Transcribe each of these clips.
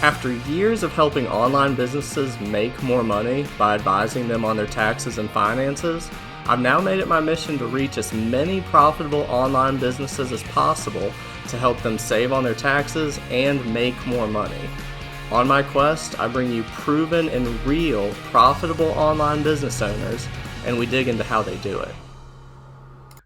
After years of helping online businesses make more money by advising them on their taxes and finances, I've now made it my mission to reach as many profitable online businesses as possible to help them save on their taxes and make more money. On my quest, I bring you proven and real profitable online business owners, and we dig into how they do it.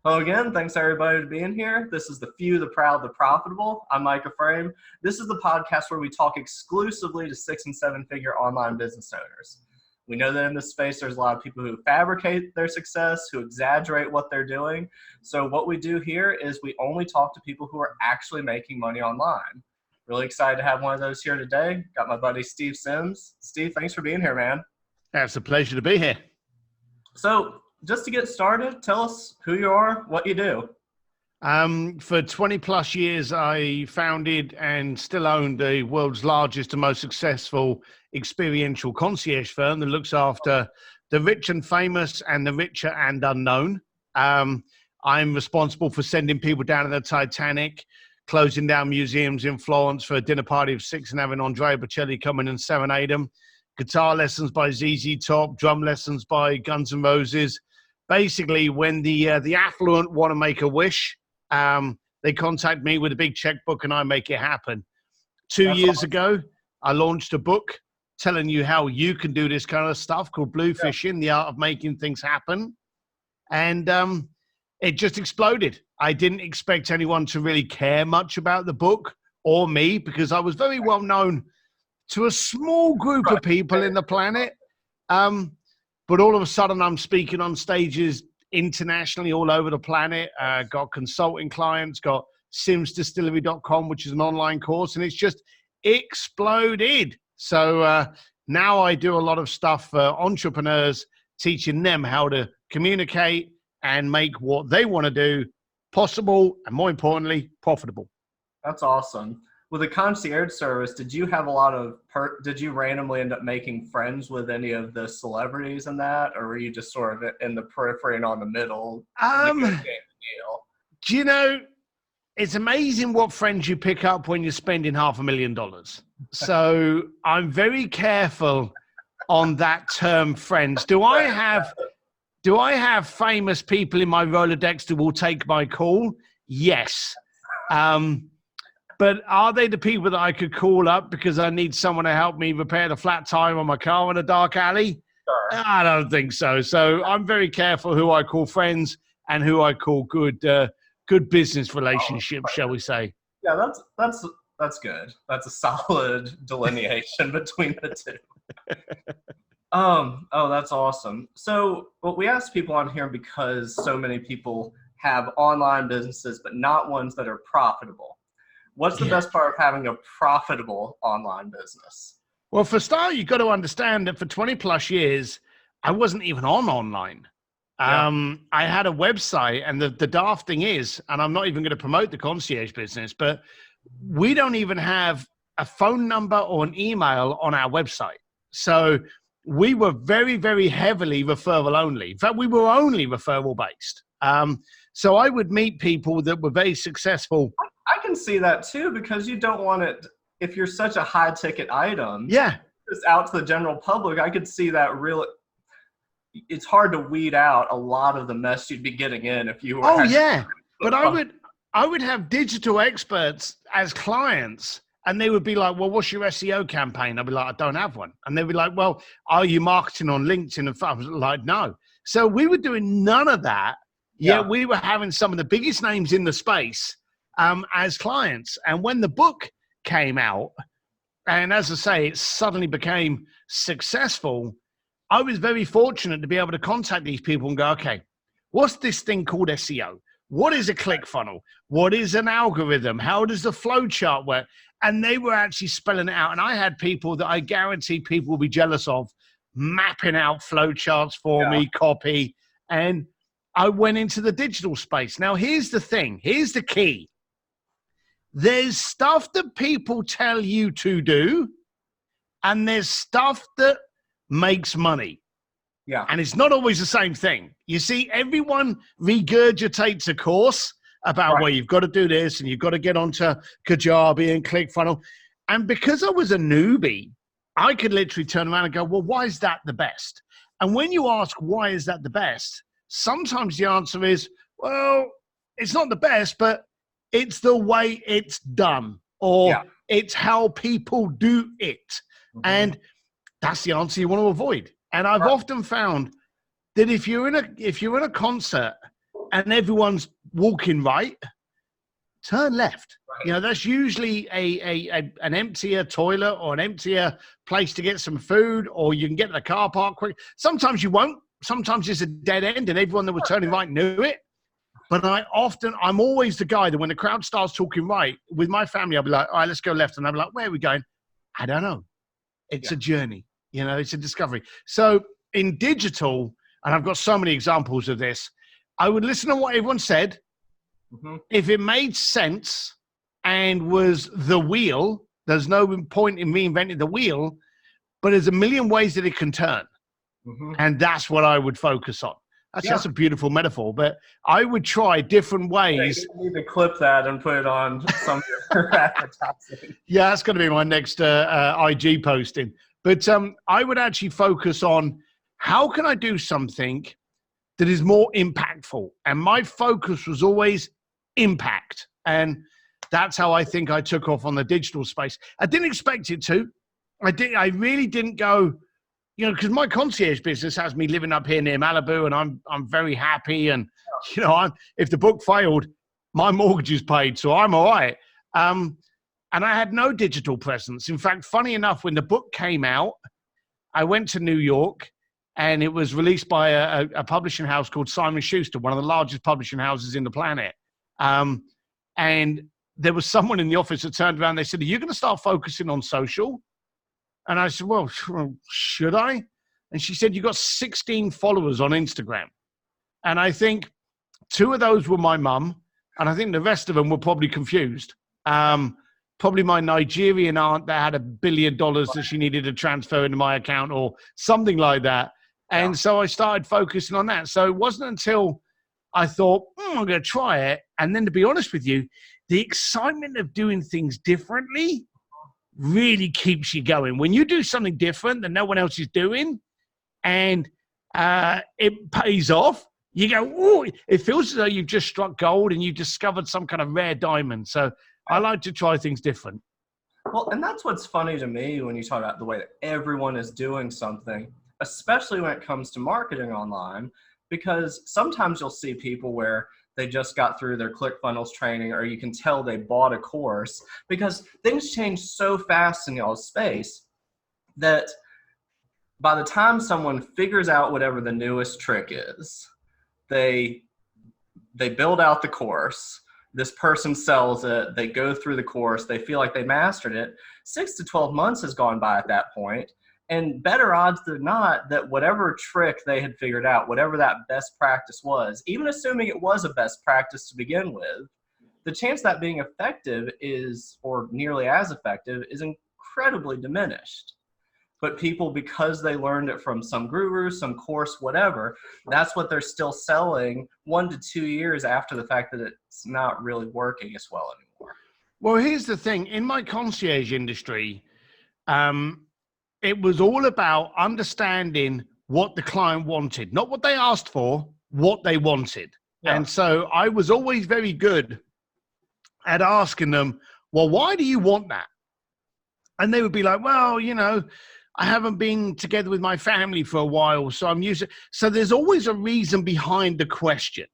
Hello again, thanks everybody for being here. This is The Few, The Proud, The Profitable. I'm Micah Frame. This is the podcast where we talk exclusively to 6- and 7-figure online business owners. We know that in this space there's a lot of people who fabricate their success, who exaggerate what they're doing. So what we do here is we only talk to people who are actually making money online. Really excited to have one of those here today. Got my buddy Steve Sims. Steve, thanks for being here, man. It's a pleasure to be here. So just to get started, tell us who you are, what you do. For 20 plus years, I founded and still own the world's largest and most successful experiential concierge firm that looks after the rich and famous and the richer and unknown. I'm responsible for sending people down to the Titanic, closing down museums in Florence for a dinner party of 6 and having Andrea Bocelli come in and serenade them. Guitar lessons by ZZ Top, drum lessons by Guns N' Roses. Basically, when the affluent want to make a wish, they contact me with a big checkbook and I make it happen. That's 2 years ago, I launched a book telling you how you can do this kind of stuff called Bluefishing, The Art of Making Things Happen. And it just exploded. I didn't expect anyone to really care much about the book or me because I was very well known to a small group of people in the planet. But all of a sudden, I'm speaking on stages internationally all over the planet. Got consulting clients, got simsdistillery.com, which is an online course, and it's just exploded. So now I do a lot of stuff for entrepreneurs, teaching them how to communicate and make what they want to do possible and, more importantly, profitable. That's awesome. With the concierge service, did you have a lot of did you randomly end up making friends with any of the celebrities in that, or were you just sort of in the periphery and on the middle? Do you know, it's amazing what friends you pick up when you're spending $500,000. So I'm very careful on that term, friends. Do I have famous people in my Rolodex that will take my call? Yes. But are they the people that I could call up because I need someone to help me repair the flat tire on my car in a dark alley? Sure. I don't think so. So I'm very careful who I call friends and who I call good business relationships, shall we say. Yeah, that's good. That's a solid delineation between the two. That's awesome. So we ask people on here because so many people have online businesses, but not ones that are profitable. What's the best part of having a profitable online business? Well, for a start, you've got to understand that for 20 plus years, I wasn't even on online. I had a website, and the daft thing is, and I'm not even going to promote the concierge business, but we don't even have a phone number or an email on our website. So we were very, very heavily referral only. In fact, we were only referral based. So I would meet people that were very successful. I can see that too, because you don't want it, if you're such a high ticket item, just out to the general public, I could see that it's hard to weed out a lot of the mess you'd be getting in if you were. But I would have digital experts as clients, and they would be like, well, what's your SEO campaign? I'd be like, I don't have one. And they'd be like, well, are you marketing on LinkedIn? And I was like, no. So we were doing none of that. Yet we were having some of the biggest names in the space as clients. And when the book came out, and as I say, it suddenly became successful, I was very fortunate to be able to contact these people and go, okay, what's this thing called SEO? What is a click funnel? What is an algorithm? How does the flow chart work? And they were actually spelling it out. And I had people that I guarantee people will be jealous of mapping out flow charts for me, copy. And I went into the digital space. Now, here's the thing. Here's the key. There's stuff that people tell you to do, and there's stuff that makes money. Yeah. And it's not always the same thing. You see, everyone regurgitates a course about, well, you've got to do this and you've got to get onto Kajabi and ClickFunnels. And because I was a newbie, I could literally turn around and go, well, why is that the best? And when you ask, why is that the best? Sometimes the answer is, well, it's not the best, but it's the way it's done, or it's how people do it. And that's the answer you want to avoid. And I've often found that if you're in a concert and everyone's walking right, turn left. You know, that's usually an emptier toilet or an emptier place to get some food, or you can get to the car park quick. Sometimes you won't. Sometimes it's a dead end and everyone that was turning right knew it. But I'm always the guy that when the crowd starts talking right, with my family, I'll be like, all right, let's go left. And I'll be like, where are we going? I don't know. It's a journey. You know, it's a discovery. So in digital, and I've got so many examples of this, I would listen to what everyone said. If it made sense and was the wheel, there's no point in reinventing the wheel, but there's a million ways that it can turn. And that's what I would focus on. Actually, that's a beautiful metaphor, but I would try different ways. You need to clip that and put it on some of your advertising. Yeah, that's going to be my next IG posting. But I would actually focus on how can I do something that is more impactful? And my focus was always impact. And that's how I think I took off on the digital space. I didn't expect it to. I really didn't go, you know, because my concierge business has me living up here near Malibu, and I'm very happy. And, you know, if the book failed, my mortgage is paid, so I'm all right. And I had no digital presence. In fact, funny enough, when the book came out, I went to New York, and it was released by a publishing house called Simon Schuster, one of the largest publishing houses in the planet. And there was someone in the office that turned around. They said, are you going to start focusing on social? And I said, well, should I? And she said, you got 16 followers on Instagram. And I think 2 of those were my mum. And I think the rest of them were probably confused. Probably my Nigerian aunt that had $1 billion that she needed to transfer into my account or something like that. And so I started focusing on that. So it wasn't until I thought, I'm going to try it. And then to be honest with you, the excitement of doing things differently really keeps you going. When you do something different that no one else is doing and it pays off, you go, oh, it feels as though you've just struck gold and you discovered some kind of rare diamond. So I like to try things different. Well, and that's what's funny to me when you talk about the way that everyone is doing something, especially when it comes to marketing online, because sometimes you'll see people where they just got through their ClickFunnels training, or you can tell they bought a course, because things change so fast in y'all's space that by the time someone figures out whatever the newest trick is, they build out the course, this person sells it, they go through the course, they feel like they mastered it. 6 to 12 months has gone by at that point. And better odds than not that whatever trick they had figured out, whatever that best practice was, even assuming it was a best practice to begin with, the chance that being effective is, or nearly as effective, is incredibly diminished. But people, because they learned it from some guru, some course, whatever, that's what they're still selling 1 to 2 years after the fact that it's not really working as well anymore. Well, here's the thing. In my concierge industry, it was all about understanding what the client wanted, not what they asked for, what they wanted. Yeah. And so I was always very good at asking them, well, why do you want that? And they would be like, well, you know, I haven't been together with my family for a while, so I'm used to. So there's always a reason behind the question.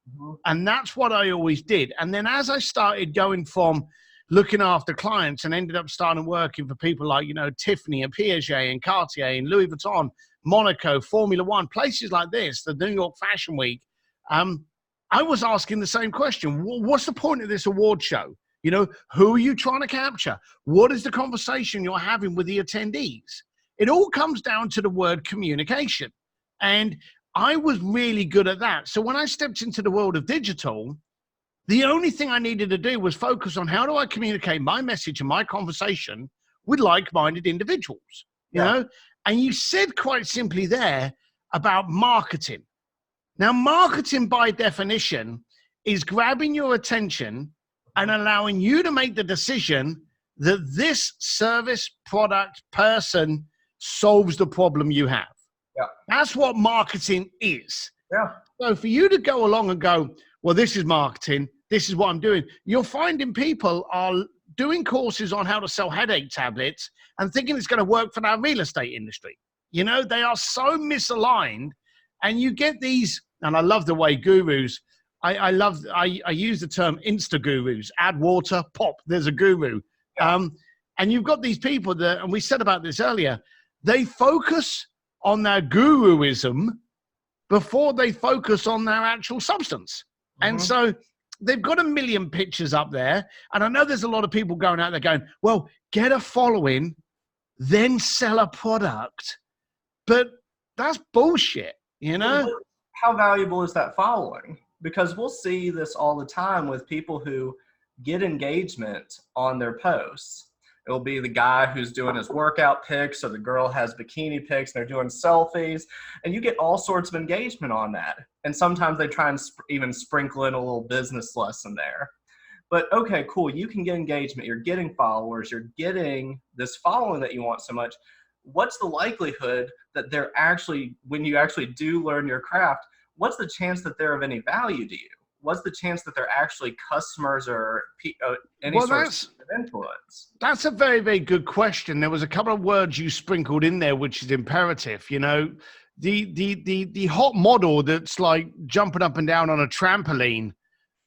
And that's what I always did. And then as I started going from looking after clients and ended up starting working for people like, you know, Tiffany and Piaget and Cartier and Louis Vuitton, Monaco, Formula One, places like this, the New York Fashion Week, I was asking the same question. What's the point of this award show? You know, who are you trying to capture? What is the conversation you're having with the attendees? It all comes down to the word communication. And I was really good at that. So when I stepped into the world of digital, the only thing I needed to do was focus on how do I communicate my message and my conversation with like-minded individuals, you know? And you said quite simply there about marketing. Now, marketing by definition is grabbing your attention and allowing you to make the decision that this service, product, person solves the problem you have. Yeah. That's what marketing is. Yeah. So for you to go along and go, well, this is marketing, this is what I'm doing, you're finding people are doing courses on how to sell headache tablets and thinking it's going to work for our real estate industry. You know, they are so misaligned, and you get these, and I love the way gurus, I use the term insta gurus, add water, pop, there's a guru. Yeah. And you've got these people that, and we said about this earlier, they focus on their guruism before they focus on their actual substance. And so they've got a million pictures up there. And I know there's a lot of people going out there going, well, get a following, then sell a product. But that's bullshit, you know? How valuable is that following? Because we'll see this all the time with people who get engagement on their posts. It'll be the guy who's doing his workout pics, or the girl has bikini pics, and they're doing selfies, and you get all sorts of engagement on that. And sometimes they try and even sprinkle in a little business lesson there. But okay, cool, you can get engagement, you're getting followers, you're getting this following that you want so much. What's the likelihood that they're actually, when you actually do learn your craft, what's the chance that they're of any value to you? What's the chance that they're actually customers or any sort of influence? That's a very, very good question. There was a couple of words you sprinkled in there, which is imperative. You know, the hot model that's like jumping up and down on a trampoline,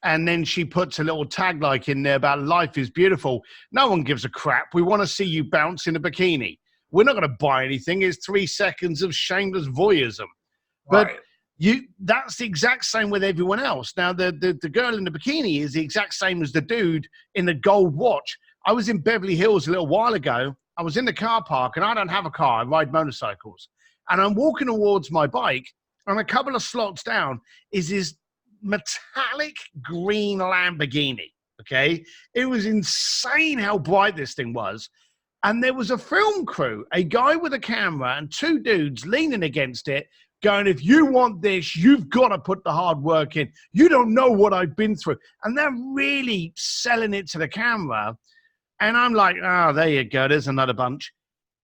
and then she puts a little tag like in there about life is beautiful. No one gives a crap. We want to see you bounce in a bikini. We're not going to buy anything. It's 3 seconds of shameless voyeurism. But Right. That's the exact same with everyone else. Now, the girl in the bikini is the exact same as the dude in the gold watch. I was in Beverly Hills a little while ago. I was in the car park, and I don't have a car. I ride motorcycles. And I'm walking towards my bike, and a couple of slots down is this metallic green Lamborghini, okay? It was insane how bright this thing was. And there was a film crew, a guy with a camera and 2 dudes leaning against it, going, if you want this, you've got to put the hard work in. You don't know what I've been through. And they're really selling it to the camera. And I'm like, oh, there you go. There's another bunch.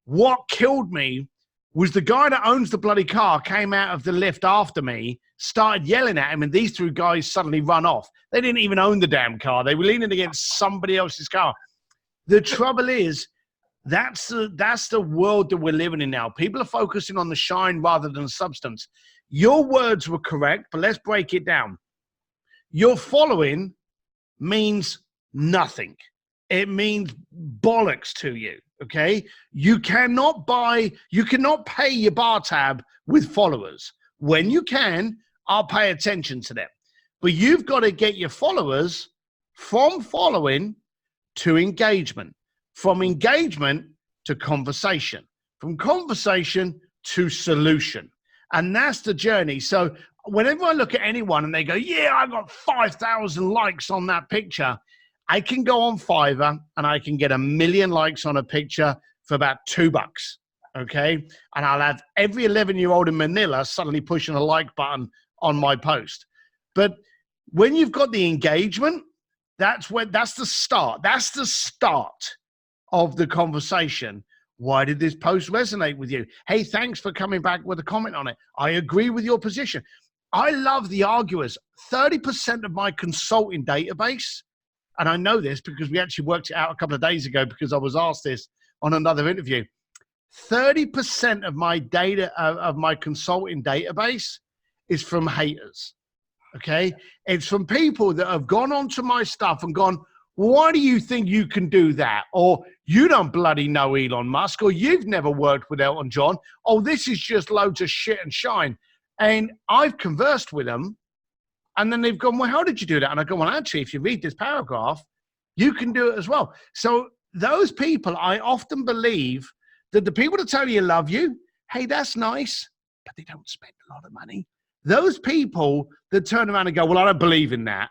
What killed me was the guy that owns the bloody car came out of the lift after me, started yelling at him, and these 2 guys suddenly run off. They didn't even own the damn car. They were leaning against somebody else's car. The trouble is, that's the world that we're living in now. People are focusing on the shine rather than substance. Your words were correct, but let's break it down. Your following means nothing. It means bollocks to you, okay? You cannot pay your bar tab with followers. When you can, I'll pay attention to them. But you've got to get your followers from following to engagement. From engagement to conversation, from conversation to solution. And that's the journey. So whenever I look at anyone and they go, yeah, I got 5,000 likes on that picture, I can go on Fiverr and I can get 1 million likes on a picture for about $2. Okay. And I'll have every 11-year-old in Manila suddenly pushing a like button on my post. But when you've got the engagement, that's the start. That's the start of the conversation. Why did this post resonate with you? Hey, thanks for coming back with a comment on it. I agree with your position. I love the arguers. 30% of my consulting database, and I know this because we actually worked it out a couple of days ago because I was asked this on another interview. 30% of my data, of my consulting database is from haters, okay? It's from people that have gone onto my stuff and gone, why do you think you can do that? Or you don't bloody know Elon Musk, or you've never worked with Elton John. Oh, this is just loads of shit and shine. And I've conversed with them, and then they've gone, well, how did you do that? And I go, well, actually, if you read this paragraph, you can do it as well. So those people, I often believe that the people that tell you love you, hey, that's nice, but they don't spend a lot of money. Those people that turn around and go, well, I don't believe in that.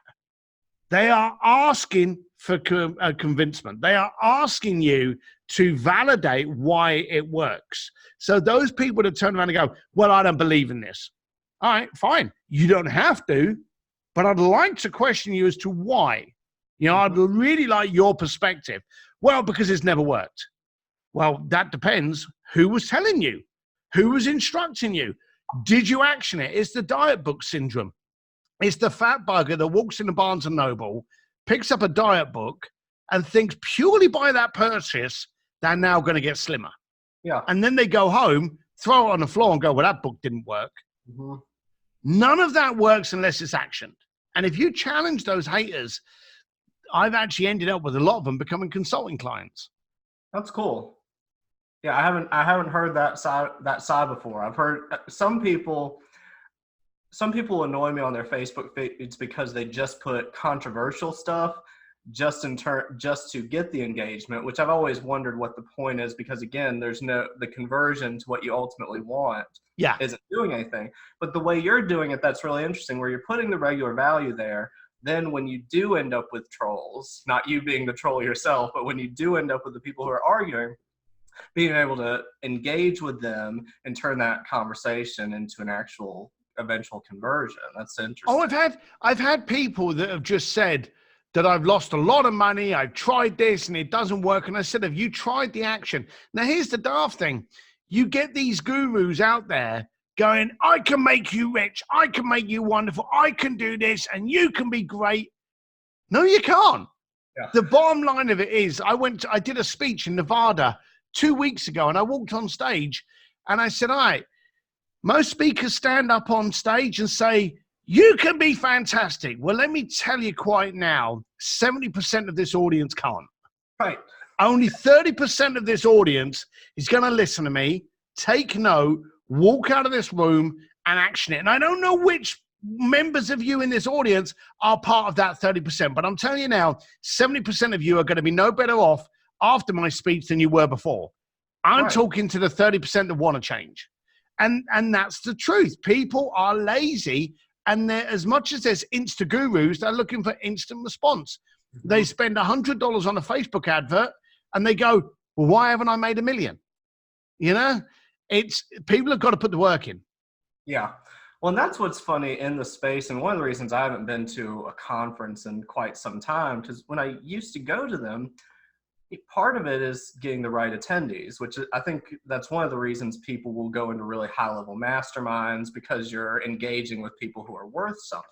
They are asking for convincement. They are asking you to validate why it works. So those people that turn around and go, well, I don't believe in this. All right, fine. You don't have to, but I'd like to question you as to why I'd really like your perspective. Well, because it's never worked. Well, that depends. Who was telling you? Who was instructing you? Did you action it? It's the diet book syndrome. It's the fat bugger that walks into Barnes and Noble, picks up a diet book, and thinks purely by that purchase, they're now going to get slimmer. Yeah. And then they go home, throw it on the floor and go, well, that book didn't work. None of that works unless it's actioned. And if you challenge those haters, I've actually ended up with a lot of them becoming consulting clients. That's cool. Yeah, I haven't heard that side before. I've heard some people annoy me on their Facebook feeds because they just put controversial stuff just to get the engagement, which I've always wondered what the point is, because again, the conversion to what you ultimately want isn't doing anything. But the way you're doing it, that's really interesting, where you're putting the regular value there. Then when you do end up with trolls, not you being the troll yourself, but when you do end up with the people who are arguing, being able to engage with them and turn that conversation into an actual eventual conversion. That's interesting. Oh, I've had people that have just said that I've lost a lot of money. I've tried this and it doesn't work. And I said, have you tried the action? Now, here's the daft thing. You get these gurus out there going, I can make you rich. I can make you wonderful. I can do this and you can be great. No, you can't. Yeah. The bottom line of it is I did a speech in Nevada 2 weeks ago, and I walked on stage and I said, all right, most speakers stand up on stage and say, you can be fantastic. Well, let me tell you quite now, 70% of this audience can't. Right. Only 30% of this audience is going to listen to me, take note, walk out of this room and action it. And I don't know which members of you in this audience are part of that 30%, but I'm telling you now, 70% of you are going to be no better off after my speech than you were before. I'm talking to the 30% that want to change. And that's the truth. People are lazy, and they're, as much as there's Insta gurus, they're looking for instant response. They spend $100 on a Facebook advert and they go, well, why haven't I made $1 million? It's people have got to put the work in. Yeah. Well, and that's what's funny in the space. And one of the reasons I haven't been to a conference in quite some time, because when I used to go to them, part of it is getting the right attendees, which I think that's one of the reasons people will go into really high level masterminds, because you're engaging with people who are worth something.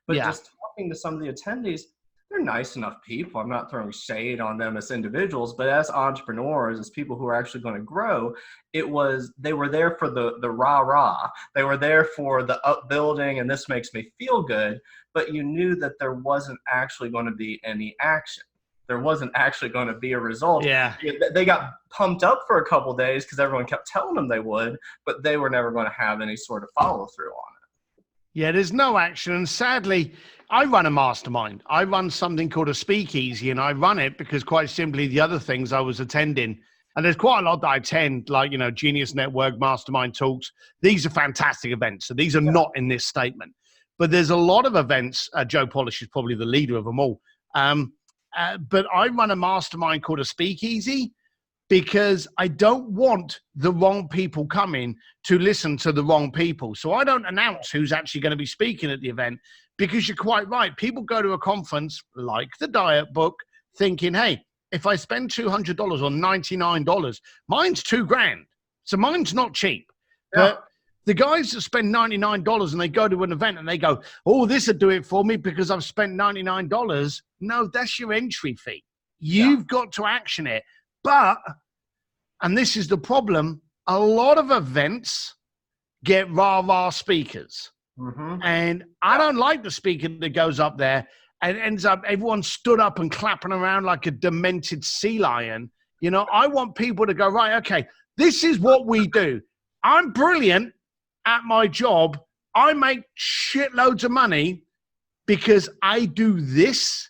But just talking to some of the attendees, they're nice enough people. I'm not throwing shade on them as individuals, but as entrepreneurs, as people who are actually going to grow, they were there for the rah-rah. They were there for the upbuilding and this makes me feel good, but you knew that there wasn't actually going to be any action. There wasn't actually going to be a result. Yeah. They got pumped up for a couple of days because everyone kept telling them they would, but they were never going to have any sort of follow through on it. Yeah, there's no action. And sadly, I run a mastermind. I run something called a speakeasy, and I run it because quite simply the other things I was attending, and there's quite a lot that I attend, like, Genius Network, Mastermind Talks. These are fantastic events. So these are not in this statement, but there's a lot of events. Joe Polish is probably the leader of them all. But I run a mastermind called a speakeasy because I don't want the wrong people coming to listen to the wrong people. So I don't announce who's actually going to be speaking at the event, because you're quite right. People go to a conference like the Diet Book thinking, hey, if I spend $200 or $99, mine's $2,000. So mine's not cheap. Yeah. But the guys that spend $99 and they go to an event and they go, oh, this will do it for me because I've spent $99. No, that's your entry fee. You've got to action it. But, and this is the problem, a lot of events get rah-rah speakers. Mm-hmm. And I don't like the speaker that goes up there and ends up, everyone stood up and clapping around like a demented sea lion. I want people to go, right, okay, this is what we do. I'm brilliant at my job. I make shitloads of money because I do this,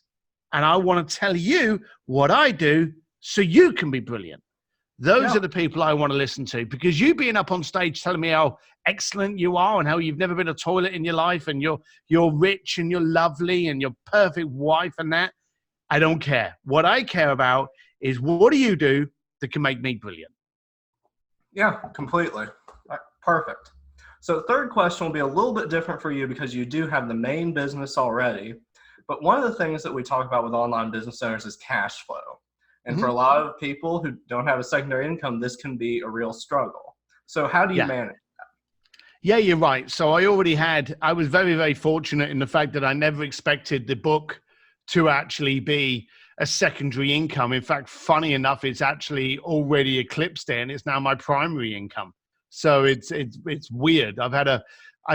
and I want to tell you what I do so you can be brilliant. Those are the people I want to listen to, because you being up on stage telling me how excellent you are and how you've never been a toilet in your life and you're rich and you're lovely and you're perfect wife and that, I don't care. What I care about is, what do you do that can make me brilliant? Yeah, completely. Perfect. So third question will be a little bit different for you because you do have the main business already. But one of the things that we talk about with online business owners is cash flow. And for Mhm. a lot of people who don't have a secondary income, this can be a real struggle. So how do you Yeah. manage? Yeah, you're right. So I was very, very fortunate in the fact that I never expected the book to actually be a secondary income. In fact, funny enough, it's actually already eclipsed it, and it's now my primary income. So it's weird. I've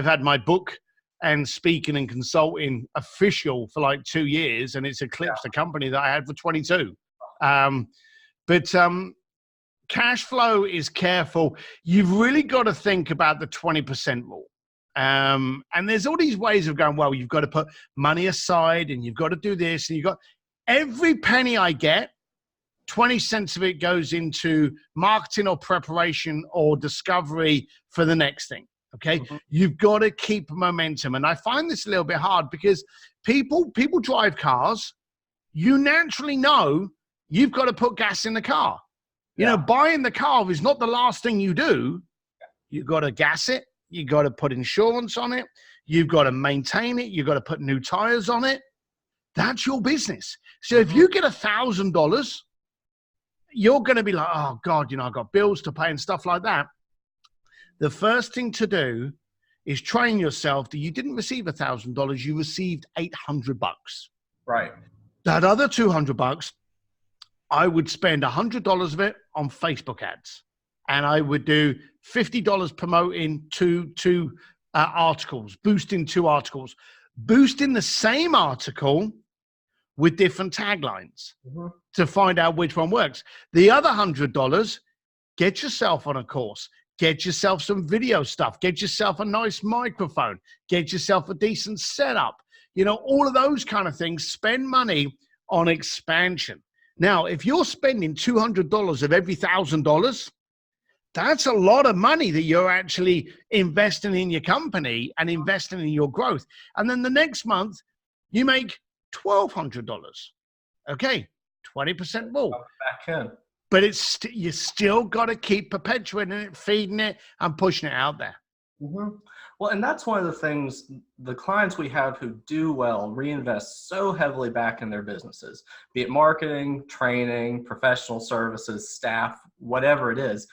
had my book and speaking and consulting official for like 2 years, and it's eclipsed a company that I had for 22. Um, but cash flow is careful. You've really got to think about the 20% rule. And there's all these ways of going, well, you've got to put money aside and you've got to do this. And you've got every penny I get, 20 cents of it goes into marketing or preparation or discovery for the next thing. Okay. Mhm. You've got to keep momentum. And I find this a little bit hard because people drive cars. You naturally know you've got to put gas in the car. You know, buying the car is not the last thing you do. You've got to gas it. You've got to put insurance on it. You've got to maintain it. You've got to put new tires on it. That's your business. So if you get $1,000, you're going to be like, oh God, you know, I've got bills to pay and stuff like that. The first thing to do is train yourself that you didn't receive $1,000. You received $800. Right. That other $200, I would spend $100 of it on Facebook ads, and I would do $50 promoting two articles, boosting 2 articles, boosting the same article with different taglines to find out which one works. The other $100, get yourself on a course, get yourself some video stuff, get yourself a nice microphone, get yourself a decent setup, you know, all of those kind of things. Spend money on expansion. Now, if you're spending $200 of every $1,000, that's a lot of money that you're actually investing in your company and investing in your growth. And then the next month, you make $1,200. Okay, 20% more. Back in. But you still got to keep perpetuating it, feeding it, and pushing it out there. Mm-hmm. Well, and that's one of the things, the clients we have who do well reinvest so heavily back in their businesses, be it marketing, training, professional services, staff, whatever it is.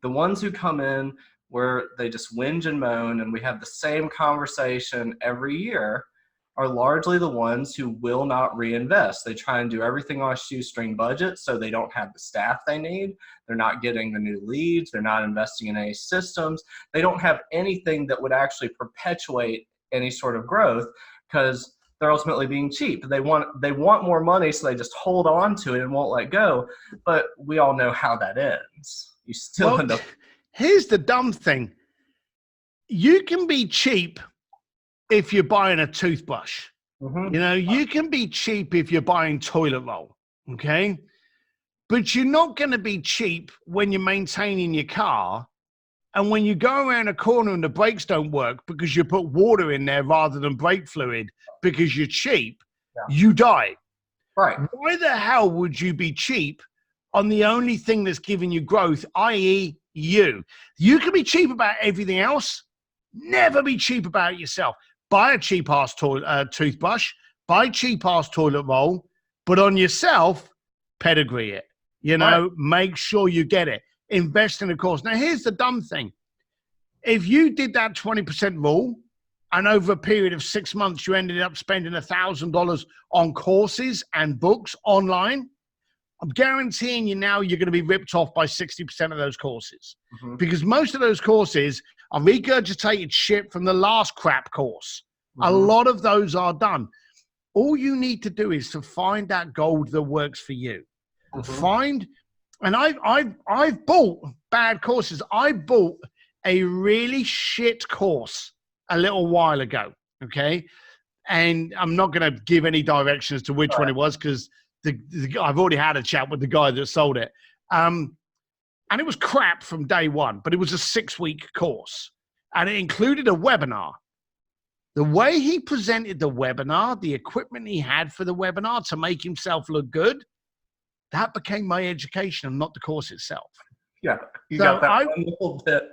The ones who come in where they just whinge and moan and we have the same conversation every year are largely the ones who will not reinvest. They try and do everything on a shoestring budget, so they don't have the staff they need. They're not getting the new leads. They're not investing in any systems. They don't have anything that would actually perpetuate any sort of growth because they're ultimately being cheap. They want more money, so they just hold on to it and won't let go. But we all know how that ends. You still end up. Here's the dumb thing. You can be cheap if you're buying a toothbrush. You know, you can be cheap if you're buying toilet roll, okay? But you're not going to be cheap when you're maintaining your car and when you go around a corner and the brakes don't work because you put water in there rather than brake fluid because you're cheap, you die. Right. Why the hell would you be cheap on the only thing that's giving you growth, i.e. you? You can be cheap about everything else. Never be cheap about yourself. Buy a cheap-ass toothbrush, buy cheap-ass toilet roll, but on yourself, pedigree it. You know, make sure you get it. Invest in a course. Now, here's the dumb thing. If you did that 20% rule, and over a period of 6 months, you ended up spending $1,000 on courses and books online, I'm guaranteeing you now you're going to be ripped off by 60% of those courses. Because most of those courses are regurgitated shit from the last crap course. A lot of those are done. All you need to do is to find that gold that works for you. And I've bought bad courses. I bought a really shit course a little while ago, okay? And I'm not going to give any directions to which one it was because I've already had a chat with the guy that sold it. And it was crap from day one, but it was a 6-week course. And it included a webinar. The way he presented the webinar, the equipment he had for the webinar to make himself look good, that became my education and not the course itself. Yeah, you got that one little bit.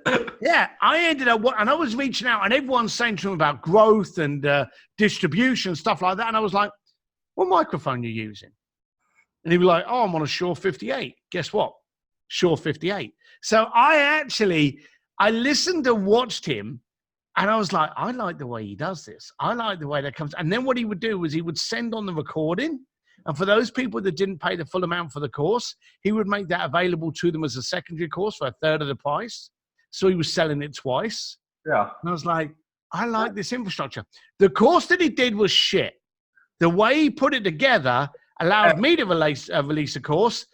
Yeah, I ended up, and I was reaching out, and everyone's saying to him about growth and distribution, stuff like that. And I was like, what microphone you using? And he'd be like, oh, I'm on a Shure 58. Guess what? Shure 58. So I listened and watched him, and I was like, I like the way he does this. I like the way that comes. And then what he would do was he would send on the recording. And for those people that didn't pay the full amount for the course, he would make that available to them as a secondary course for a third of the price. So he was selling it twice. Yeah. And I was like, I like this infrastructure. The course that he did was shit. The way he put it together allowed me to release a course.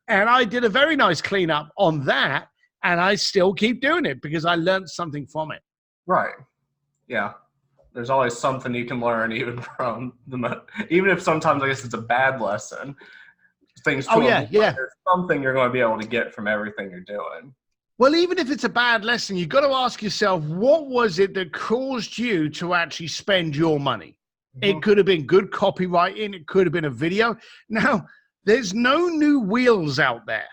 And I did a very nice cleanup on that. And I still keep doing it because I learned something from it. Right. Yeah. There's always something you can learn, even even if sometimes I guess it's a bad lesson. There's something you're going to be able to get from everything you're doing. Well, even if it's a bad lesson, you've got to ask yourself, what was it that caused you to actually spend your money? Mm-hmm. It could have been good copywriting. It could have been a video. Now, there's no new wheels out there.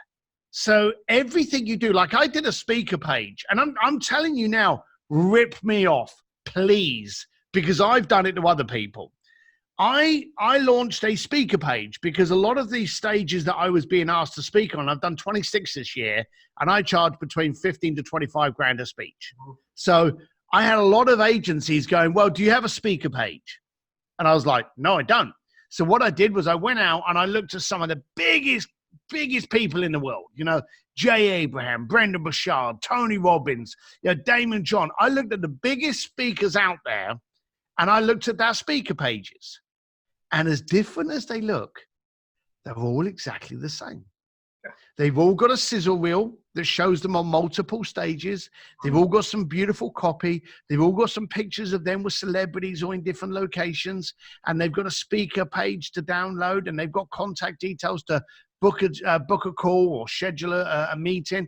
So everything you do, like I did a speaker page, and I'm telling you now, rip me off, please, because I've done it to other people. I launched a speaker page because a lot of these stages that I was being asked to speak on, I've done 26 this year, and I charge between 15 to 25 grand a speech. So I had a lot of agencies going, well, do you have a speaker page? And I was like, no, I don't. So what I did was I went out and I looked at some of the biggest people in the world, Jay Abraham, Brendan Burchard, Tony Robbins, Damon John. I looked at the biggest speakers out there, and I looked at their speaker pages. And as different as they look, they're all exactly the same. Yeah. They've all got a sizzle reel that shows them on multiple stages. They've all got some beautiful copy. They've all got some pictures of them with celebrities or in different locations. And they've got a speaker page to download, and they've got contact details to book a call or schedule a meeting.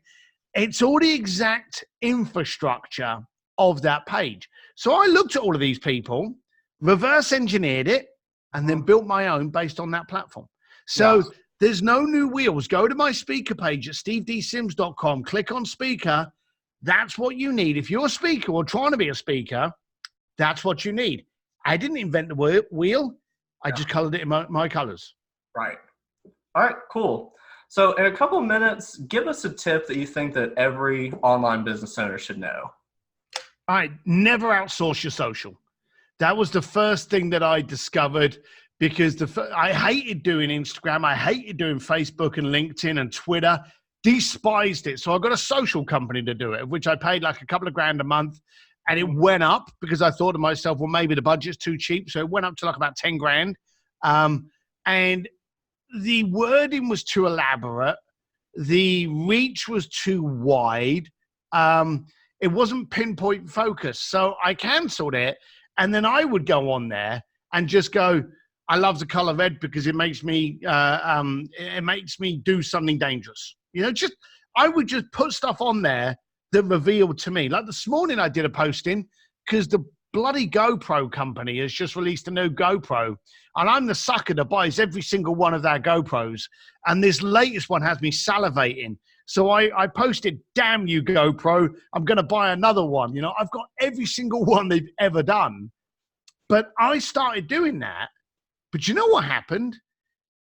It's all the exact infrastructure of that page. So I looked at all of these people, reverse engineered it, and then built my own based on that platform. So there's no new wheels. Go to my speaker page at stevedsims.com, click on speaker. That's what you need. If you're a speaker or trying to be a speaker, that's what you need. I didn't invent the wheel. I just colored it in my colors. Right. All right, cool. So in a couple of minutes, give us a tip that you think that every online business owner should know. All right, never outsource your social. That was the first thing that I discovered, because I hated doing Instagram. I hated doing Facebook and LinkedIn and Twitter. Despised it. So I got a social company to do it, which I paid like a couple of grand a month. And it went up because I thought to myself, well, maybe the budget's too cheap. So it went up to like about 10 grand. And the wording was too elaborate. The reach was too wide. It wasn't pinpoint focused. So I canceled it. And then I would go on there and just go, I love the color red because it makes me do something dangerous. I would just put stuff on there that revealed to me. Like this morning I did a posting because the bloody GoPro company has just released a new GoPro, and I'm the sucker that buys every single one of their GoPros. And this latest one has me salivating. So I posted, damn you, GoPro, I'm going to buy another one. I've got every single one they've ever done. But I started doing that. But you know what happened?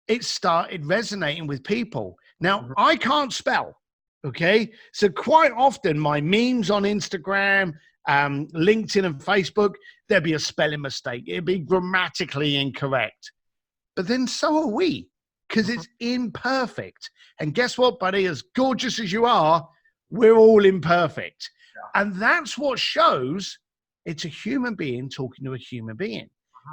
It started resonating with people. Now, I can't spell, okay? So quite often my memes on Instagram, LinkedIn and Facebook, there'd be a spelling mistake. It'd be grammatically incorrect. But then so are we, because it's imperfect. And guess what, buddy? As gorgeous as you are, we're all imperfect. Yeah. And that's what shows it's a human being talking to a human being.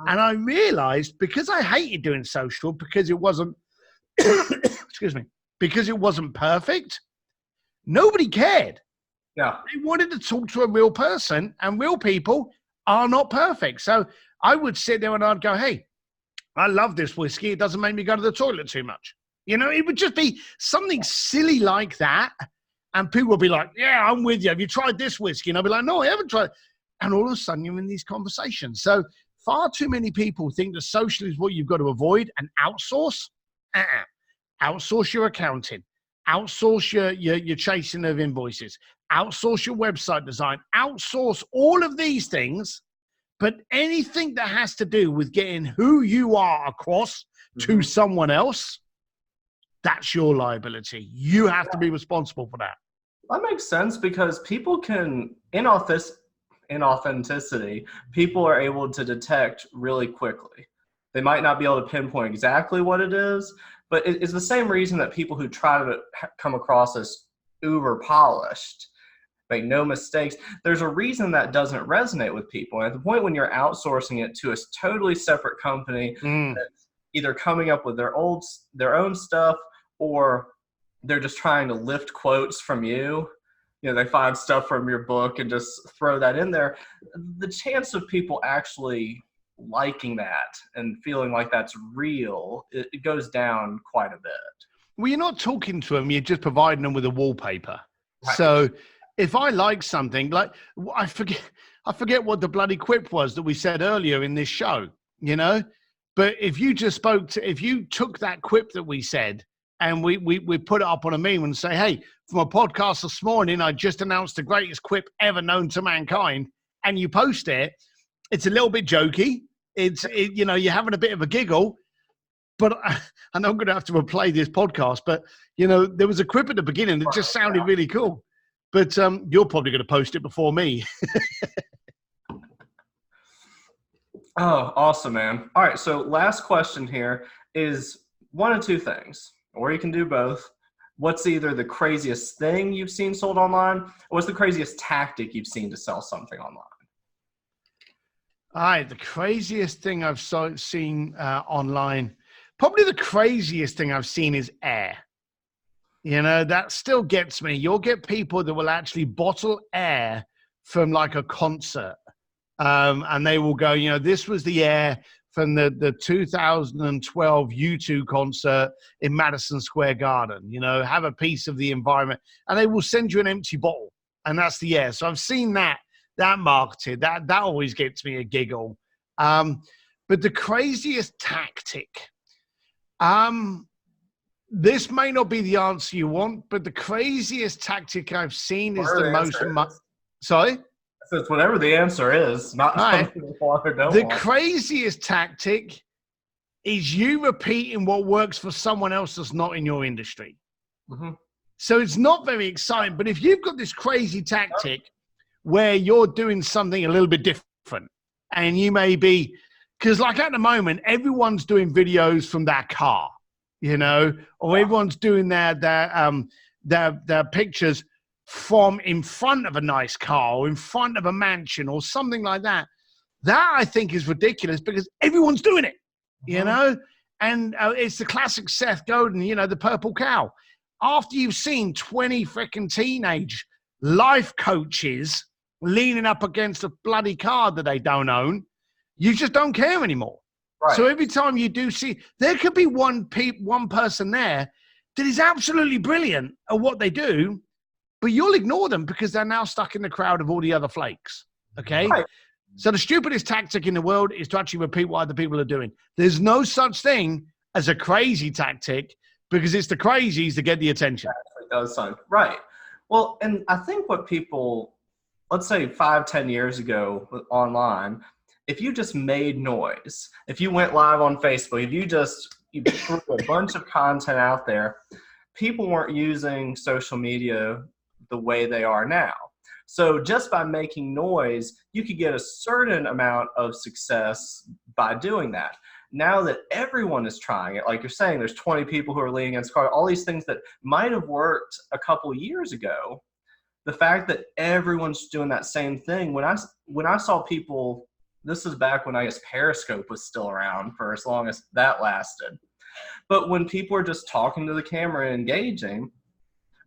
And I realized, because I hated doing social, because it wasn't, because it wasn't perfect, nobody cared. Yeah. They wanted to talk to a real person, and real people are not perfect. So I would sit there and I'd go, hey, I love this whiskey. It doesn't make me go to the toilet too much. It would just be something silly like that. And people would be like, yeah, I'm with you. Have you tried this whiskey? And I'd be like, no, I haven't tried it. And all of a sudden you're in these conversations. So far too many people think that social is what you've got to avoid and outsource. Outsource your accounting. Outsource your chasing of invoices. Outsource your website design. Outsource all of these things, But anything that has to do with getting who you are across to someone else, that's your liability. You have to be responsible for that. That makes sense, because people can, inauthenticity, people are able to detect really quickly. They might not be able to pinpoint exactly what it is, but it's the same reason that people who try to come across as uber polished, make no mistakes, there's a reason that doesn't resonate with people. And at the point when you're outsourcing it to a totally separate company that's either coming up with their own stuff, or they're just trying to lift quotes from you, they find stuff from your book and just throw that in there, the chance of people actually liking that and feeling like that's real, it goes down quite a bit. Well, you're not talking to them, you're just providing them with a wallpaper. Right. So if I like something, like I forget what the bloody quip was that we said earlier in this show, but if you just if you took that quip that we said and we put it up on a meme and say, hey, from a podcast this morning, I just announced the greatest quip ever known to mankind, and you post it, it's a little bit jokey. You're having a bit of a giggle, but I know I'm going to have to replay this podcast, but there was a quip at the beginning that just sounded really cool. But you're probably going to post it before me. Oh, awesome, man. All right, so last question here is one of two things, or you can do both. What's either the craziest thing you've seen sold online, or what's the craziest tactic you've seen to sell something online? All right, the craziest thing I've seen online, probably the craziest thing I've seen is air. That still gets me. You'll get people that will actually bottle air from like a concert. And they will go, this was the air from the 2012 U2 concert in Madison Square Garden, have a piece of the environment. And they will send you an empty bottle. And that's the air. So I've seen that marketed. That always gets me a giggle. But the craziest tactic, this may not be the answer you want, but the craziest tactic I've seen is the most. Sorry? It's whatever the answer is, not something you want or don't want. The craziest tactic is you repeating what works for someone else that's not in your industry. Mm-hmm. So it's not very exciting, but if you've got this crazy tactic where you're doing something a little bit different, and you may be, because like at the moment, everyone's doing videos from their car, or everyone's doing their pictures from in front of a nice car or in front of a mansion or something like that. That I think is ridiculous because everyone's doing it, and it's the classic Seth Godin, the purple cow. After you've seen 20 freaking teenage life coaches leaning up against a bloody car that they don't own, you just don't care anymore. Right. So every time you do see, there could be one person there that is absolutely brilliant at what they do, but you'll ignore them because they're now stuck in the crowd of all the other flakes. Okay? Right. So the stupidest tactic in the world is to actually repeat what other people are doing. There's no such thing as a crazy tactic because it's the crazies that get the attention. That does sound right. Well, and I think what people, let's say 5-10 years ago online, if you just made noise, if you went live on Facebook, if you threw a bunch of content out there, people weren't using social media the way they are now. So just by making noise, you could get a certain amount of success by doing that. Now that everyone is trying it, like you're saying, there's 20 people who are leaning against car, all these things that might have worked a couple years ago, the fact that everyone's doing that same thing, when I saw people, this is back when I guess Periscope was still around for as long as that lasted. But when people are just talking to the camera and engaging,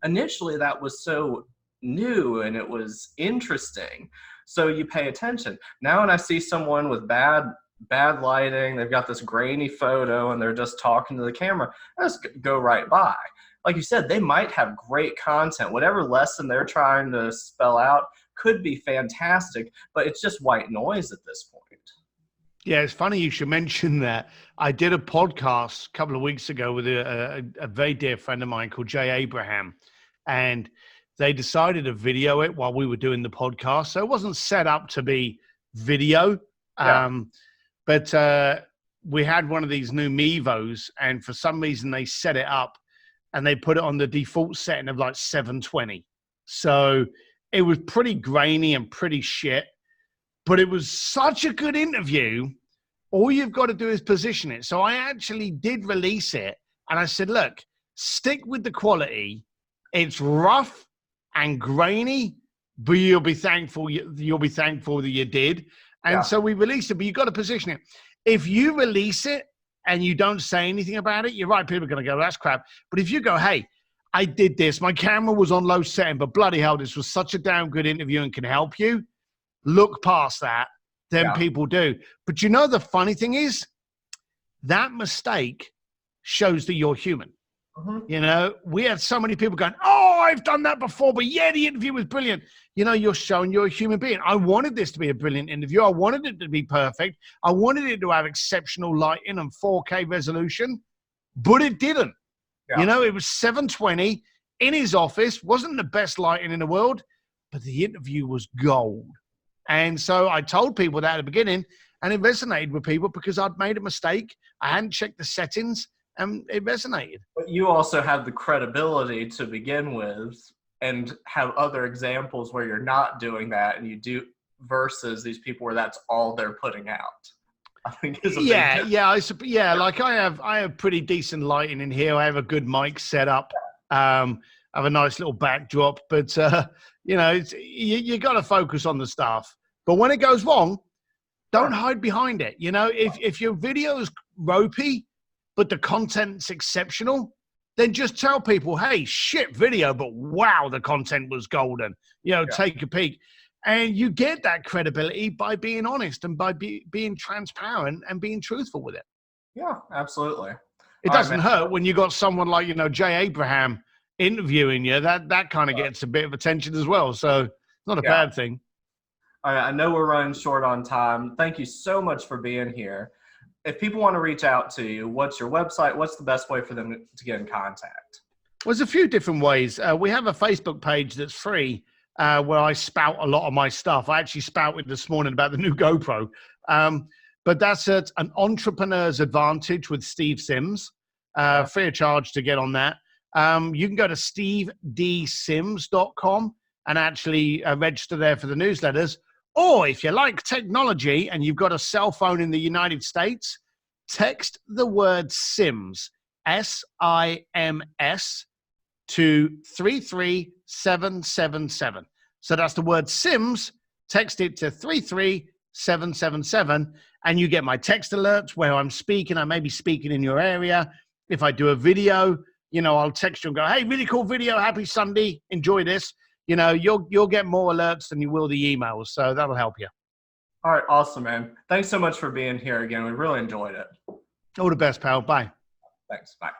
initially that was so new and it was interesting. So you pay attention. Now when I see someone with bad lighting, they've got this grainy photo and they're just talking to the camera, I just go right by. Like you said, they might have great content. Whatever lesson they're trying to spell out could be fantastic, but it's just white noise at this point. Yeah, it's funny you should mention that. I did a podcast a couple of weeks ago with a very dear friend of mine called Jay Abraham, and they decided to video it while we were doing the podcast. So it wasn't set up to be video, Yeah. But we had one of these new Mevos, and for some reason they set it up and they put it on the default setting of like 720. So it was pretty grainy and pretty shit, but it was such a good interview. All you've got to do is position it. So I actually did release it, and I said, look, stick with the quality. It's rough and grainy, but you'll be thankful that you did. And so we released it, but you've got to position it. If you release it and you don't say anything about it, you're right, people are going to go, that's crap. But if you go, hey, I did this, my camera was on low setting, but bloody hell, this was such a damn good interview and can help you, look past that, then people do. But you know, the funny thing is, that mistake shows that you're human. You know, we had so many people going, oh, I've done that before, but yeah, the interview was brilliant. You know, you're showing you're a human being. I wanted this to be a brilliant interview. I wanted it to be perfect. I wanted it to have exceptional lighting and 4K resolution, but it didn't. You know, it was 720 in his office, wasn't the best lighting in the world, but the interview was gold. And so I told people that at the beginning, and it resonated with people because I'd made a mistake. I hadn't checked the settings, and it resonated. But you also have the credibility to begin with and have other examples where you're not doing that and you do, versus these people where that's all they're putting out. I think is a like I have pretty decent lighting in here. I have a good mic set up. I have a nice little backdrop, but you know, you got to focus on the stuff. But when it goes wrong, don't hide behind it. You know, if your video is ropey, but the content's exceptional, then just tell people, hey, shit video, but wow, the content was golden. You know, take a peek. And you get that credibility by being honest and by being transparent and being truthful with it. Yeah, absolutely. It doesn't hurt when you got someone like, you know, Jay Abraham interviewing you. That kind of gets a bit of attention as well. So it's not a bad thing. All right, I know we're running short on time. Thank you so much for being here. If people want to reach out to you, what's your website? What's the best way for them to get in contact? Well, there's a few different ways. We have a Facebook page that's free where I spout a lot of my stuff. I actually spouted this morning about the new GoPro. But that's an entrepreneur's advantage with Steve Sims, free of charge to get on that. You can go to stevedsims.com and actually register there for the newsletters. Or if you like technology and you've got a cell phone in the United States, text the word SIMS, SIMS, to 33777. So that's the word SIMS. Text it to 33777, and you get my text alerts where I'm speaking. I may be speaking in your area. If I do a video, you know, I'll text you and go, hey, really cool video. Happy Sunday. Enjoy this. You know, you'll get more alerts than you will the emails. So that'll help you. All right. Awesome, man. Thanks so much for being here again. We really enjoyed it. All the best, pal. Bye. Thanks. Bye.